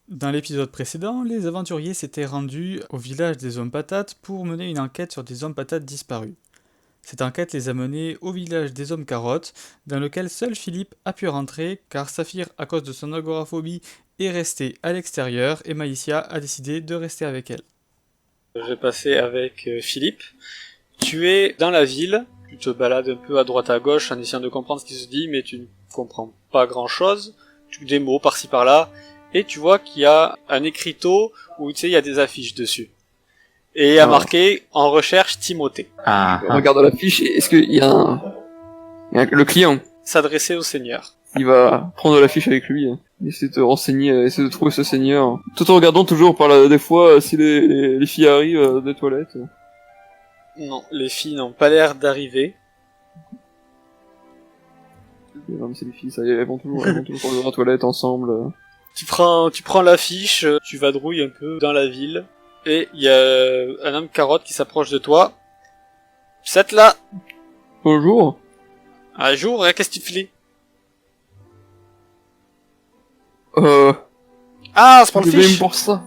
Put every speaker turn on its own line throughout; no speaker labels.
Dans l'épisode précédent, les aventuriers s'étaient rendus au village des hommes patates pour mener une enquête sur des hommes patates disparus. Cette enquête les a menés au village des hommes carottes, dans lequel seul Philippe a pu rentrer, car Saphir, à cause de son agoraphobie, est resté à l'extérieur et Malicia a décidé de rester avec elle.
Je vais passer avec Philippe. Tu es dans la ville, tu te balades un peu à droite à gauche en essayant de comprendre ce qui se dit, mais tu ne comprends pas grand chose. Tu des mots par-ci par-là, et tu vois qu'il y a un écriteau où tu sais il y a des affiches dessus. Et il y a marqué en recherche Timothée.
Regarde la fiche, est-ce qu'il y a le client
S'adresser au seigneur.
Il va prendre la fiche avec lui, essayer de te renseigner, essayer de trouver ce seigneur. Tout en regardant toujours des fois si les filles arrivent des toilettes.
Non, les filles n'ont pas l'air d'arriver.
Non mais c'est les filles, ça, elles vont toujours dans la toilette ensemble.
Tu prends l'affiche, tu vadrouilles un peu dans la ville, et il y a un homme carotte qui s'approche de toi. C'est là.
Bonjour.
Un jour, qu'est-ce que tu fais? Ah, c'est pour le fiche.
Pour ça.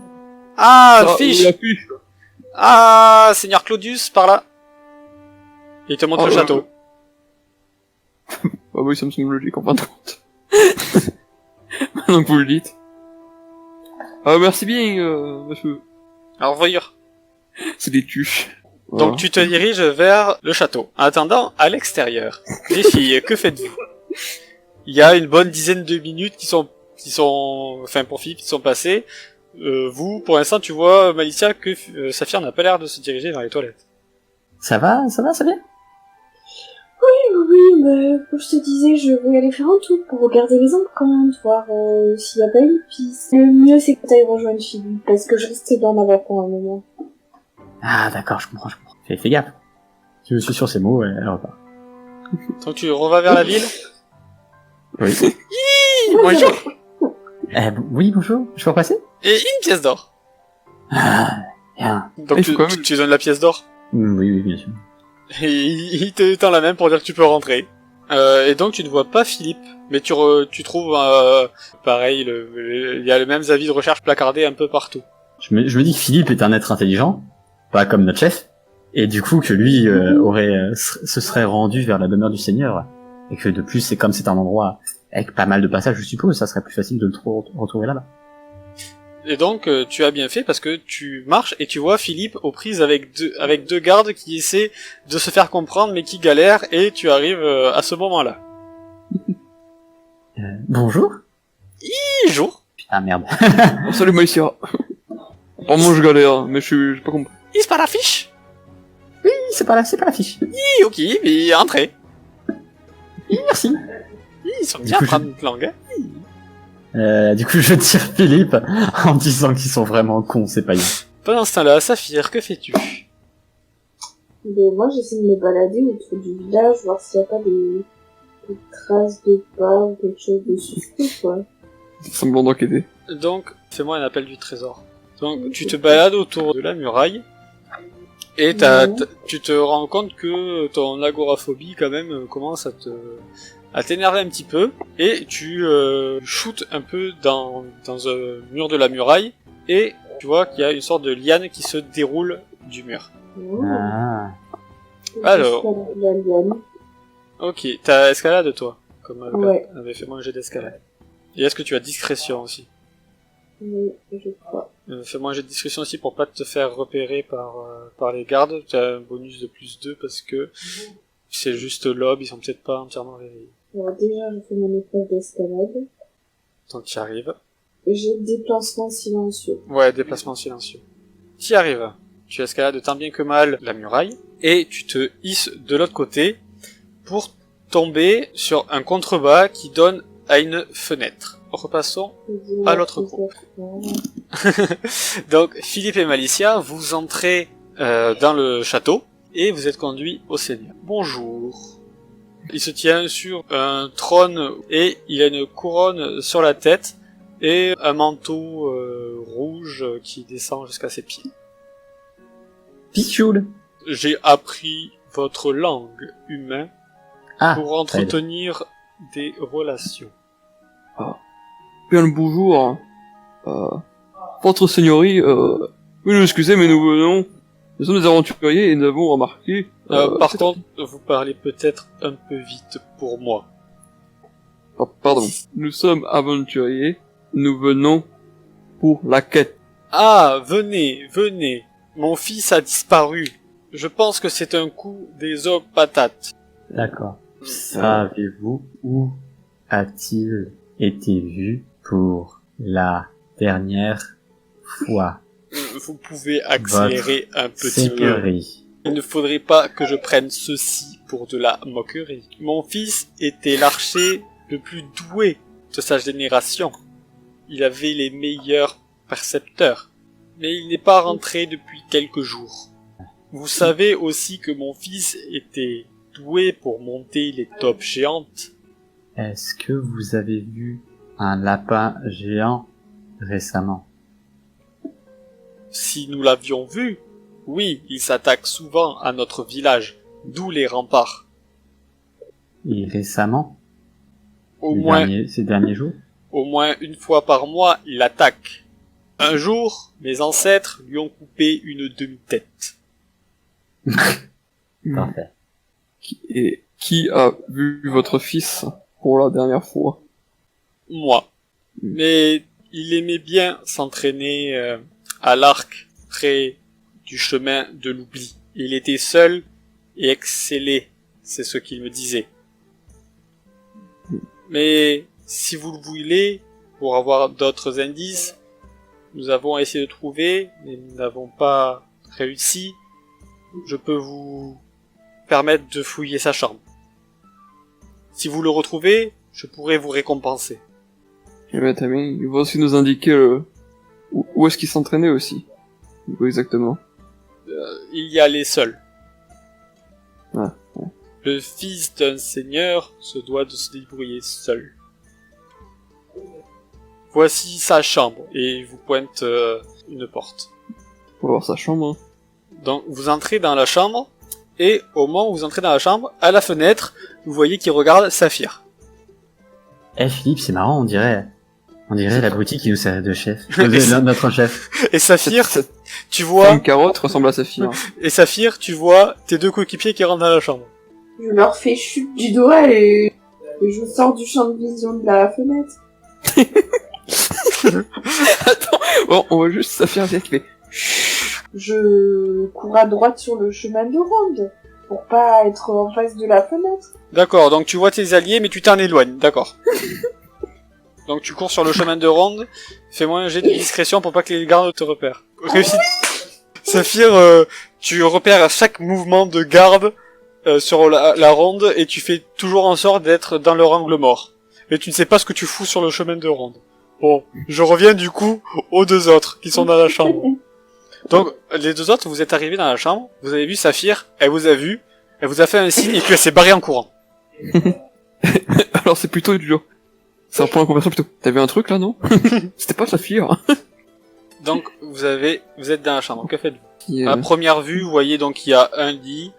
Ah, le fiche.
La fiche.
Ah, Seigneur Claudius, par là. Il te montre le château.
Ah oui, ça me semble logique en fin de compte. Donc vous le dites. Ah merci bien, monsieur.
Au revoir.
C'est des tuches.
Donc tu te diriges vers le château. En attendant, à l'extérieur, les filles, que faites-vous? Il y a une bonne dizaine de minutes qui sont, enfin pour Philippe, qui sont passées. Vous, pour l'instant, tu vois, Malicia, que Saphir n'a pas l'air de se diriger vers les toilettes.
Ça va, bien?
Oui, mais comme je te disais, je vais aller faire un tour pour regarder les empreintes, voir s'il y a pas une piste. Le mieux, c'est que t'ailles rejoindre Philippe, parce que je risque d'en avoir pour un moment.
Ah d'accord, je comprends. Fais gaffe. Si je suis sur ces mots, elle repart.
Donc tu revas vers la ville?
Oui.
Bonjour.
Oui, bonjour, je peux passer?
Et une pièce d'or.
Ah, bien.
Donc tu donnes la pièce d'or?
Oui, bien sûr.
Et il te tend la main pour dire que tu peux rentrer. Et donc tu ne vois pas Philippe, mais tu trouves pareil, il y a les mêmes avis de recherche placardés un peu partout.
Je me dis que Philippe est un être intelligent, pas comme notre chef, et du coup que lui se serait rendu vers la demeure du Seigneur, et que de plus c'est un endroit avec pas mal de passages, je suppose, ça serait plus facile de le retrouver là-bas.
Et donc tu as bien fait parce que tu marches et tu vois Philippe aux prises avec deux gardes qui essaient de se faire comprendre mais qui galèrent, et tu arrives à ce moment-là.
Bonjour.
Bonjour.
Putain merde.
Oh, salut Malicia. Oh moi je galère, mais j'ai pas compris.
C'est pas la fiche?
Oui, c'est pas la fiche.
Oui, ok, mais entrez.
Oui, merci.
Ils sont bien prendre une langue.
Du coup, je tire Philippe en disant qu'ils sont vraiment cons, c'est pas bien.
Pendant ce temps-là, Saphir, que fais-tu?
Moi, j'essaie de me balader autour du village, voir s'il n'y a pas des traces de pas ou quelque chose de suspect, quoi.
Semblant d'enquêter.
Donc, fais-moi un appel du trésor. Donc, tu te balades autour de la muraille, et tu te rends compte que ton agoraphobie, quand même, commence à t'énerver un petit peu, et tu shootes un peu dans un mur de la muraille, et tu vois qu'il y a une sorte de liane qui se déroule du mur.
Ah.
Alors. Ok, t'as escalade toi, comme
ouais.
avait fait moi un jet d'escalade. Et est-ce que tu as discrétion aussi?
Oui, je crois.
Fais-moi un jet de discrétion aussi pour pas te faire repérer par les gardes. Tu as un bonus de +2 parce que c'est juste l'aube, ils sont peut-être pas entièrement réveillés.
Alors déjà, je fais mon épreuve d'escalade.
Donc tu y arrives.
J'ai déplacement silencieux.
Ouais, déplacement silencieux. Tu y arrives. Tu escalades tant bien que mal la muraille, et tu te hisses de l'autre côté pour tomber sur un contrebas qui donne à une fenêtre. Repassons à l'autre groupe. Donc, Philippe et Malicia, vous entrez dans le château, et vous êtes conduits au Seigneur. Bonjour. Il se tient sur un trône, et il a une couronne sur la tête, et un manteau rouge qui descend jusqu'à ses pieds.
Pichoule.
J'ai appris votre langue humain pour entretenir des relations.
Bien le bonjour. Votre seigneurie, oui, nous excusez, mais nous venons, nous sommes des aventuriers et nous avons remarqué...
Par contre, vous parlez peut-être un peu vite pour moi.
Pardon. Nous sommes aventuriers, nous venons pour la quête.
Ah, venez, venez. Mon fils a disparu. Je pense que c'est un coup des hommes patates.
D'accord. Savez-vous où a-t-il été vu pour la dernière fois?
Vous pouvez accélérer un petit peu.
Seigneurie.
Il ne faudrait pas que je prenne ceci pour de la moquerie. Mon fils était l'archer le plus doué de sa génération. Il avait les meilleurs percepteurs. Mais il n'est pas rentré depuis quelques jours. Vous savez aussi que mon fils était doué pour monter les topes géantes.
Est-ce que vous avez vu un lapin géant récemment?
Si nous l'avions vu, oui, il s'attaque souvent à notre village, d'où les remparts.
Et récemment? Ces derniers jours?
Au moins une fois par mois, il attaque. Un jour, mes ancêtres lui ont coupé une demi-tête.
Parfait.
Qui a vu votre fils pour la dernière fois?
Moi. Mais il aimait bien s'entraîner à l'arc près du chemin de l'oubli. Il était seul et excellait, c'est ce qu'il me disait. Mais si vous le voulez, pour avoir d'autres indices, nous avons essayé de trouver, mais nous n'avons pas réussi. Je peux vous permettre de fouiller sa chambre. Si vous le retrouvez, je pourrai vous récompenser.
Eh ben, t'as bien, il va aussi nous indiquer où est-ce qu'il s'entraînait aussi. Où exactement.
Il y a les seuls.
Ah, ouais.
Le fils d'un seigneur se doit de se débrouiller seul. Voici sa chambre, et il vous pointe une porte.
On va voir sa chambre. Hein.
Donc vous entrez dans la chambre, et au moment où vous entrez dans la chambre, à la fenêtre, vous voyez qu'il regarde Saphir.
Eh Philippe, c'est marrant, on dirait l'abruti qui nous sert de chef. Notre chef.
Et Saphir, tu vois...
Une carotte ressemble à Saphir.
Et Saphir, tu vois tes deux coéquipiers qui rentrent dans la chambre.
Je leur fais chute du doigt et je sors du champ de vision de la fenêtre.
Attends, bon, on voit juste Saphir qui fait...
Je cours à droite sur le chemin de ronde pour pas être en face de la fenêtre.
D'accord, donc tu vois tes alliés mais tu t'en éloignes, d'accord. Donc tu cours sur le chemin de ronde, fais-moi un jet de discrétion pour pas que les gardes te repèrent. Réussi. Saphir, tu repères à chaque mouvement de garde sur la ronde et tu fais toujours en sorte d'être dans leur angle mort. Et tu ne sais pas ce que tu fous sur le chemin de ronde. Bon, je reviens du coup aux deux autres qui sont dans la chambre. Donc, les deux autres, vous êtes arrivés dans la chambre, vous avez vu Saphir, elle vous a vu, elle vous a fait un signe et puis elle s'est barrée en courant.
Alors c'est plutôt du genre... Ça reprend la conversation plutôt. T'as vu un truc là, non? C'était pas Saphir.
Donc, vous êtes dans la chambre, que faites-vous?
Yeah.
À première vue, vous voyez donc il y a un lit,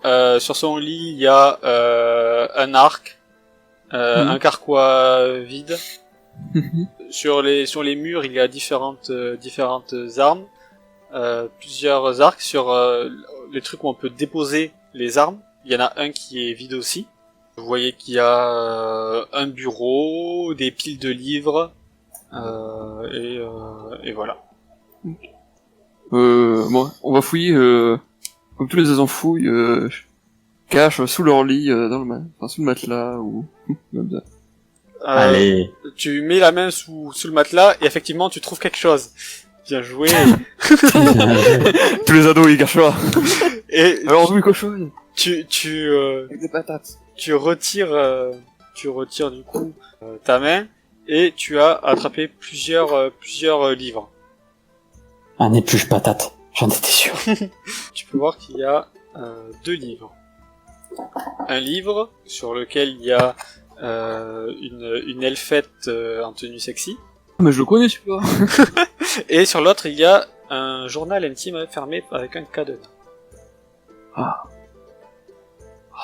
sur son lit il y a un arc, un carquois vide. Sur les murs, il y a différentes armes, plusieurs arcs. Sur les trucs où on peut déposer les armes, il y en a un qui est vide aussi. Vous voyez qu'il y a un bureau, des piles de livres, et voilà.
Bon, on va fouiller, comme tous les enfouilles, cache sous leur lit, sous le matelas, ou comme ça.
Allez.
Tu mets la main sous le matelas et effectivement tu trouves quelque chose. Bien joué.
Tous les ados ils cachent là.
Et
alors oui cochonne.
Avec
des patates.
Tu retires du coup ta main et tu as attrapé plusieurs livres.
Un épluche patate, j'en étais sûr.
Tu peux voir qu'il y a 2 livres. Un livre sur lequel il y a une elfette en tenue sexy.
Mais je le connais celui-là.
Et sur l'autre il y a un journal intime fermé avec un cadenas.
Ah,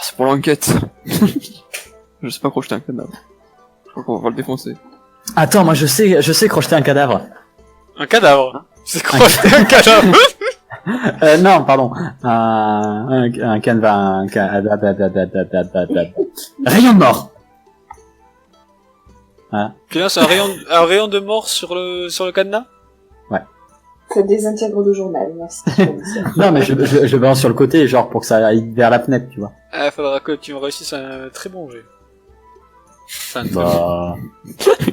c'est pour l'enquête. Je sais pas crocheter un cadavre. Je crois qu'on va le défoncer.
Attends, moi je sais crocheter un cadavre.
Un cadavre. C'est quoi un cadavre?
Non, pardon. Un canevas, rayon de mort. Voilà.
Puis là, c'est un rayon de mort sur le cadenas?
Ça désintègre le journal, merci.
Non, mais je balance sur le côté, genre pour que ça aille vers la fenêtre, tu vois.
Ah, faudra que tu me réussisses un très bon jet. Enfin, un très bon.
Bah,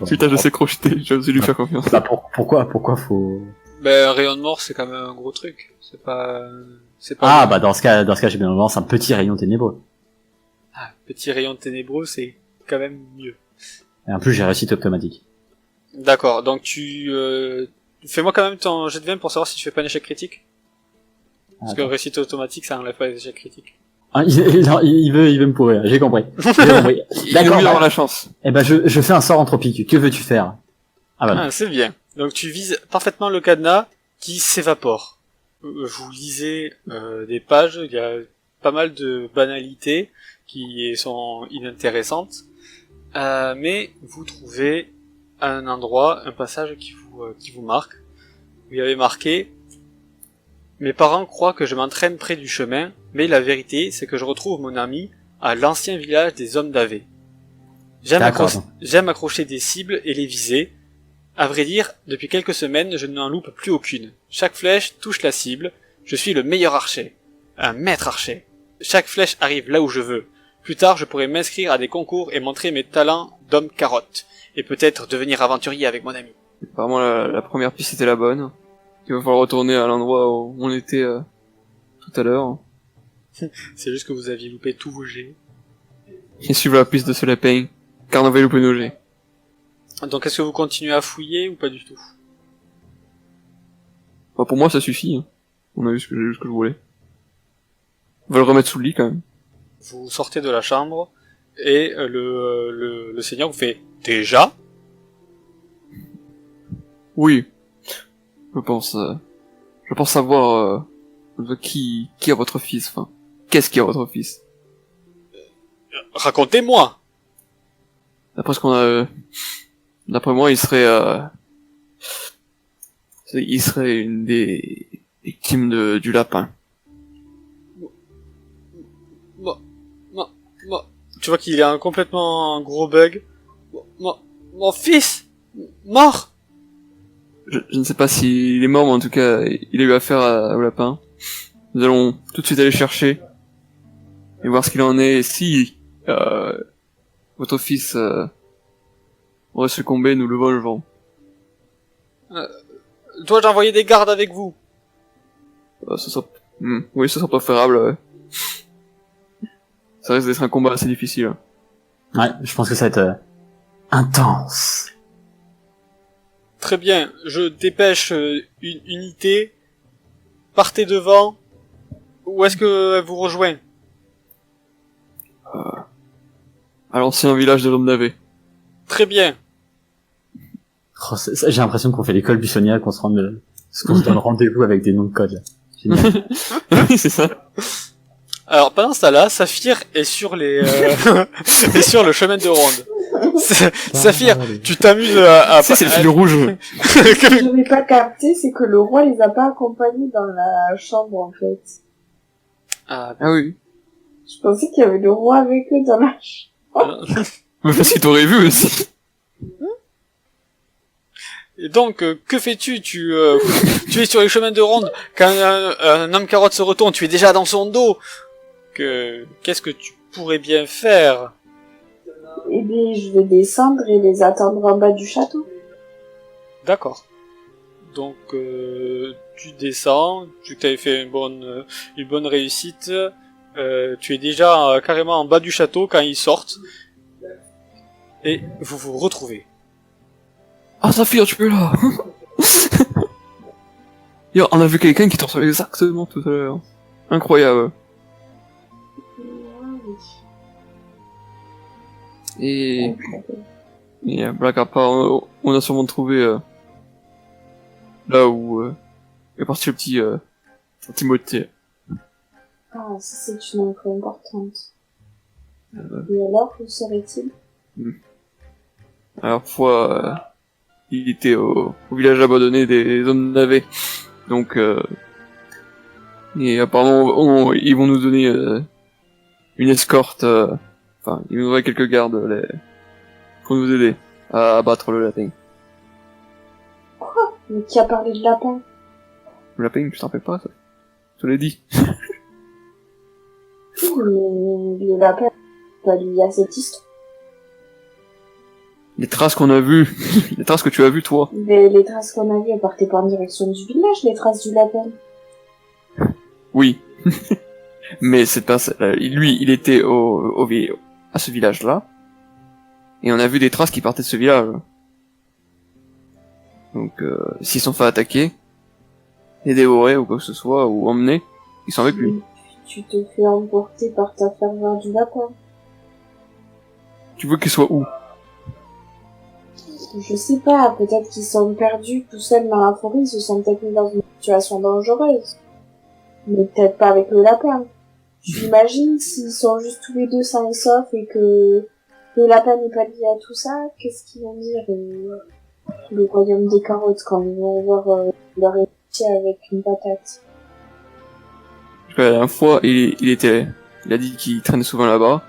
Putain, je sais crocheter, je vais lui faire confiance.
bah pourquoi faut...
Ben, un rayon de mort, c'est quand même un gros truc. C'est pas...
Ah, bah dans ce cas, j'ai bien avance un petit rayon ténébreux.
Ah, petit rayon ténébreux, c'est quand même mieux.
Et en plus, j'ai réussi automatique.
D'accord, donc fais-moi quand même ton jet de 20 pour savoir si tu fais pas un échec critique. Parce que
Attends.
réussite automatique, ça enlève pas les échecs critiques.
Ah, il veut me pourrir, j'ai compris. D'accord,
Il a voulu avoir
bah,
la chance.
eh ben je fais un sort anthropique, que veux-tu faire? Ah bah,
Ah, c'est bien. Donc tu vises parfaitement le cadenas qui s'évapore. Vous lisez des pages, il y a pas mal de banalités qui sont inintéressantes, mais vous trouvez un endroit, un passage qui vous marque. Vous y avez marqué: mes parents croient que je m'entraîne près du chemin, mais la vérité c'est que je retrouve mon ami à l'ancien village des hommes d'Avé.
D'accord.
J'aime accrocher des cibles et les viser. À vrai dire, depuis quelques semaines, je n'en loupe plus aucune. Chaque flèche touche la cible. Je suis le meilleur archer. Un maître archer. Chaque flèche arrive là où je veux. Plus tard, je pourrai m'inscrire à des concours et montrer mes talents d'homme carotte. Et peut-être devenir aventurier avec mon ami.
Apparemment, la première piste était la bonne. Il va falloir retourner à l'endroit où on était tout à l'heure.
C'est juste que vous aviez loupé tous vos jets.
Et suivre la piste de ce lapin, car on avait loupé nos jets.
Donc est-ce que vous continuez à fouiller ou pas du tout?
Bah, pour moi, ça suffit. Hein. On a vu ce que je voulais. On va le remettre sous le lit, quand même.
Vous sortez de la chambre et le seigneur vous fait: déjà?
Oui. Je pense savoir qui est votre fils. Enfin, qu'est-ce qui est votre fils?
Racontez-moi!
D'après ce qu'on a, d'après moi, il serait une des victimes du lapin.
Tu vois qu'il a un complètement gros bug. Mon fils mort.
Je ne sais pas s'il est mort, mais en tout cas, il a eu affaire au lapin. Nous allons tout de suite aller chercher et voir ce qu'il en est. Et si votre fils aurait succombé, nous le volerons.
Dois-je envoyer des gardes avec vous?
Oui, ce sera préférable. Ouais. Ça risque d'être un combat assez difficile.
ouais, je pense que ça va être intense.
Très bien, je dépêche une unité. Partez devant. Où est-ce que elle vous rejoint?
À l'ancien village de l'homme d'Avé.
Très bien.
Oh, j'ai l'impression qu'on fait l'école buissonnière, qu'on se donne rendez-vous avec des noms de code. Là. Génial.
Oui, c'est ça.
Alors pendant ce temps-là, Saphir est sur est sur le chemin de ronde. Saphir, tu t'amuses à
C'est le fil rouge.
Ce que je n'ai pas capté, c'est que le roi les a pas accompagnés dans la chambre, en fait.
Ah,
Ah oui.
Je pensais qu'il y avait le roi avec eux dans la chambre.
Mais parce que t'aurais vu aussi.
et donc, que fais-tu? Tu es sur les chemins de ronde. Quand un homme carotte se retourne, tu es déjà dans son dos. Qu'est-ce que tu pourrais bien faire?
Eh bien, je vais descendre et les attendre en bas du château.
D'accord. Donc, tu descends, tu t'avais fait une bonne réussite. Tu es déjà carrément en bas du château quand ils sortent. Et vous vous retrouvez.
Ah, Saphir, tu es là. Yo, on a vu quelqu'un qui te ressemblait exactement tout à l'heure. Incroyable. Et blague à part, on a sûrement trouvé là où est parti le petit Timothée.
Ah, ça c'est une info importante. Et alors, où serait-il?
À la fois, il était au village abandonné des hommes navets. Donc, et apparemment, ils vont nous donner une escorte. Enfin, ils nous donneraient quelques gardes pour nous aider à abattre le lapin.
Mais qui a parlé de lapin?
Le lapin, tu t'en rappelles pas, ça? Je te l'ai dit.
Oui, mais le lapin, pas lié à cette histoire.
Les traces qu'on a vues, les traces que tu as vues, toi.
Mais les traces qu'on a vues, elles partaient pas en direction du village, les traces du lapin.
Oui. Mais cette personne, lui, il était à ce village-là. Et on a vu des traces qui partaient de ce village. Donc, s'ils sont fait attaquer, et dévorer ou quoi que ce soit, ou emmener, ils sont avec lui.
Tu te fais emporter par ta ferveur du lapin.
Tu veux qu'il soit où?
Je sais pas, peut-être qu'ils sont perdus tout seuls dans la forêt, ils se sont peut-être mis dans une situation dangereuse. Mais peut-être pas avec le lapin. J'imagine s'ils sont juste tous les deux sains et saufs et que le lapin n'est pas lié à tout ça, qu'est-ce qu'ils vont dire le royaume des carottes quand ils vont voir leur héritier avec une patate.
Parce que la dernière fois, il a dit qu'il traînait souvent là-bas.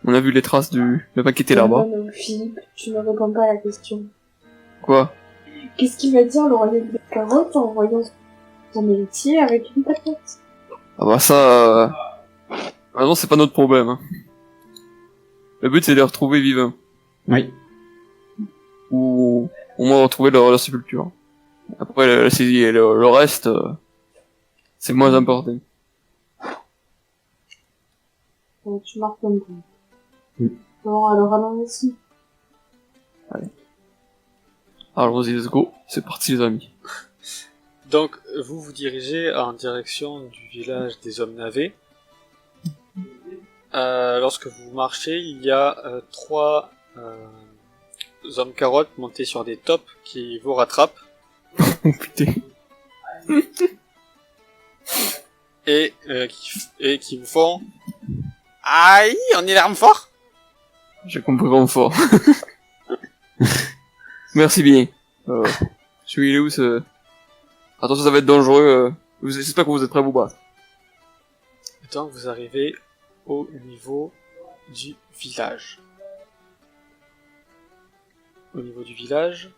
On a vu les traces du lapin qui était là-bas.
Non, Philippe, tu ne réponds pas à la question.
Quoi?
Qu'est-ce qu'il va dire le royaume des carottes en voyant son héritier avec une patate?
Ah bah ça... Maintenant, c'est pas notre problème. Hein. Le but, c'est de les retrouver vivants.
Oui.
Ou au moins retrouver leur sépulture. Après, le reste, c'est moins important.
Tu marques comme ça.
Oui.
Bon, alors allons ici.
Alors, let's go. C'est parti, les amis.
Donc, vous vous dirigez en direction du village des hommes navets. Lorsque vous marchez, il y a 3 hommes carottes montés sur des tops qui vous rattrapent
Oh putain.
et qui vous font aïe, on est l'arme fort.
J'ai compris vraiment fort. Merci bien. Je suis où ce... Attention, ça va être dangereux. J'espère que vous êtes prêts à vous battre.
Donc vous arrivez au niveau du village. Au niveau du village,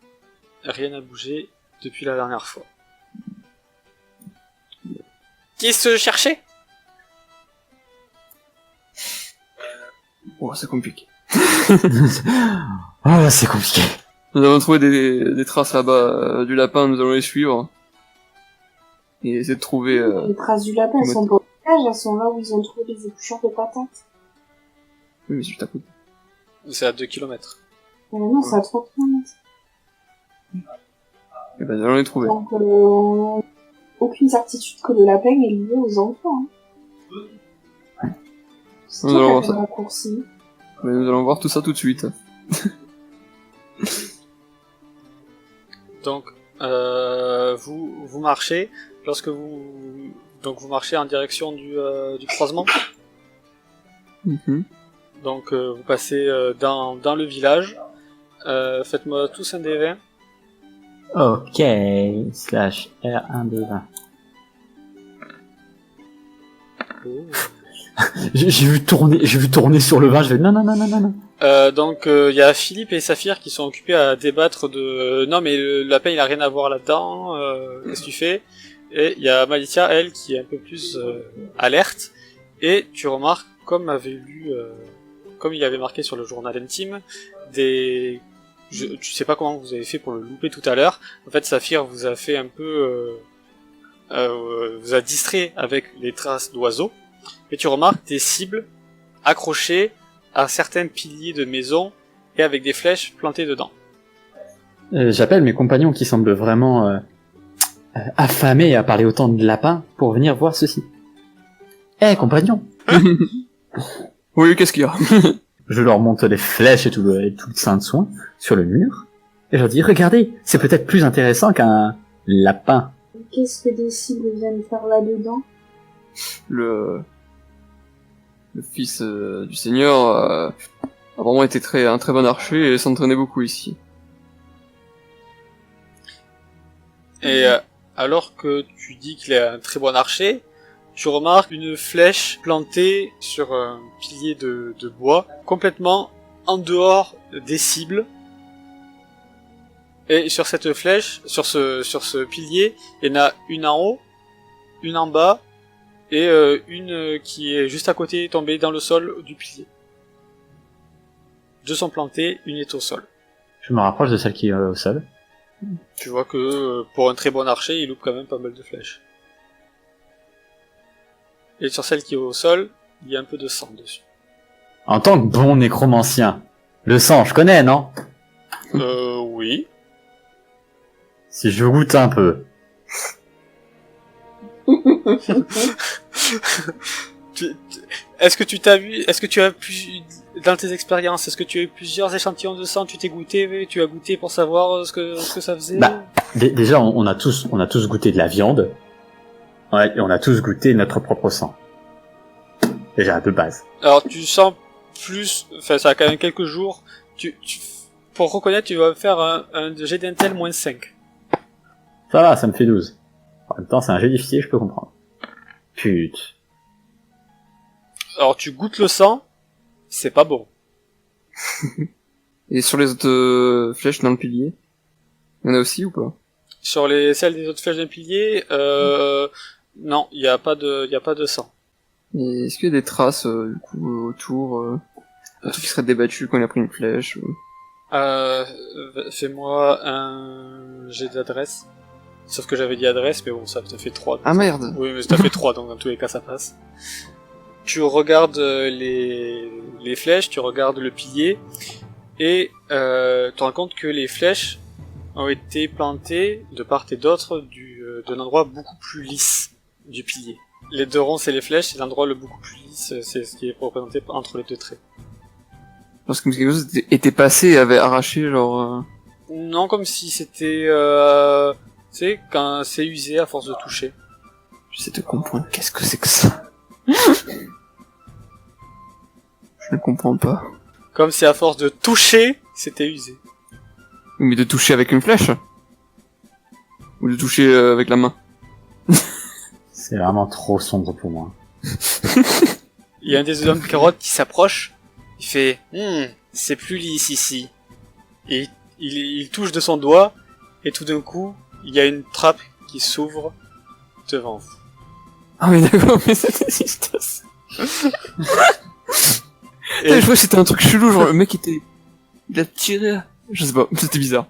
rien n'a bougé depuis la dernière fois. Qui se cherchait?
Oh, c'est compliqué.
Oh, c'est compliqué.
Nous avons trouvé des traces là-bas du lapin, nous allons les suivre. Et essayer de trouver...
Les traces du lapin, elles sont pas au village, elles sont là où ils ont trouvé les épluchures de patates.
Oui, mais c'est juste à côté.
C'est à 2 km.
Non, c'est à 3 km.
Et ben, nous allons les trouver.
Donc, aucune certitude que le lapin est lié aux enfants. Hein. C'est
Nous allons
toi
voir
qui as fait
ça.
le raccourci.
Mais nous allons voir tout ça tout de suite.
Donc, vous marchez. Lorsque vous marchez en direction du croisement.
Mhm.
Donc vous passez dans le village. Faites-moi tous un D20.
Ok. Slash R1D20. J'ai vu tourner sur le 20, je vais non.
Donc il y a Philippe et Saphir qui sont occupés à débattre de non mais le lapin il a rien à voir là-dedans, qu'est-ce que tu fais? Et il y a Malicia elle qui est un peu plus alerte et tu remarques comme il avait marqué sur le journal intime tu sais pas comment vous avez fait pour le louper tout à l'heure. En fait Saphir vous a fait un peu vous a distrait avec les traces d'oiseaux et tu remarques des cibles accrochées à certains piliers de maisons et avec des flèches plantées dedans.
J'appelle mes compagnons qui semblent vraiment affamés à parler autant de lapins pour venir voir ceci. Compagnon.
Oui, qu'est-ce qu'il y a?
Je leur monte les flèches et tout le saint de soin sur le mur. Et je leur dis, regardez, c'est peut-être plus intéressant qu'un lapin.
Qu'est-ce que des cibles viennent faire là-dedans?
Le fils du seigneur a vraiment été un très bon archer et s'entraînait beaucoup ici.
Et alors que tu dis qu'il est un très bon archer, tu remarques une flèche plantée sur un pilier de bois, complètement en dehors des cibles. Et sur cette flèche, sur ce pilier, il y en a une en haut, une en bas, et une qui est juste à côté, tombée dans le sol du pilier. Deux sont plantées, une est au sol.
Je me rapproche de celle qui est au sol.
Tu vois que pour un très bon archer, il loupe quand même pas mal de flèches. Et sur celle qui est au sol, il y a un peu de sang dessus.
En tant que bon nécromancien, le sang, je connais, non?
Oui.
Si je goûte un peu.
Est-ce que tu as pu, dans tes expériences, est-ce que tu as eu plusieurs échantillons de sang, tu as goûté pour savoir ce que ça faisait?
Bah, déjà, on a tous goûté de la viande. Ouais, et on a tous goûté notre propre sang. Déjà, de base.
Alors, tu sens plus, enfin, ça a quand même quelques jours, pour reconnaître, tu vas faire un jet d'intel -5.
Ça va, ça me fait 12. En même temps, c'est un jeu difficile, je peux comprendre. Putain.
Alors, tu goûtes le sang, c'est pas bon.
Et sur les autres flèches dans le pilier, il y en a aussi ou pas?
Sur celles des autres flèches d'un pilier, non, il y a pas de sang.
Et est-ce qu'il y a des traces, du coup, autour, un truc qui serait débattu quand il a pris une flèche
Fais-moi un jet d'adresse. Sauf que j'avais dit adresse, mais bon, ça te fait 3.
Ah merde!
Oui, mais ça fait 3, donc dans tous les cas, ça passe. Tu regardes les flèches, tu regardes le pilier, et tu te rends compte que les flèches ont été plantées de part et d'autre d'un endroit beaucoup plus lisse du pilier. Les deux ronces et les flèches, c'est l'endroit le beaucoup plus lisse, c'est ce qui est représenté entre les deux traits.
Parce que quelque chose était passé et avait arraché, genre...
Non, comme si c'était... tu sais, quand c'est usé à force de toucher.
J'essaie de comprendre, qu'est-ce que c'est que ça? Je ne comprends pas.
Comme si à force de toucher, c'était usé.
Mais de toucher avec une flèche? Ou de toucher avec la main?
C'est vraiment trop sombre pour moi.
Il y a un des hommes carottes qui s'approche, il fait c'est plus lisse ici. Et il touche de son doigt, et tout d'un coup, il y a une trappe qui s'ouvre devant vous.
Ah mais d'accord, mais c'était juste ça.
Et
Je vois que c'était un truc chelou, genre le mec il a tiré, je sais pas, c'était bizarre.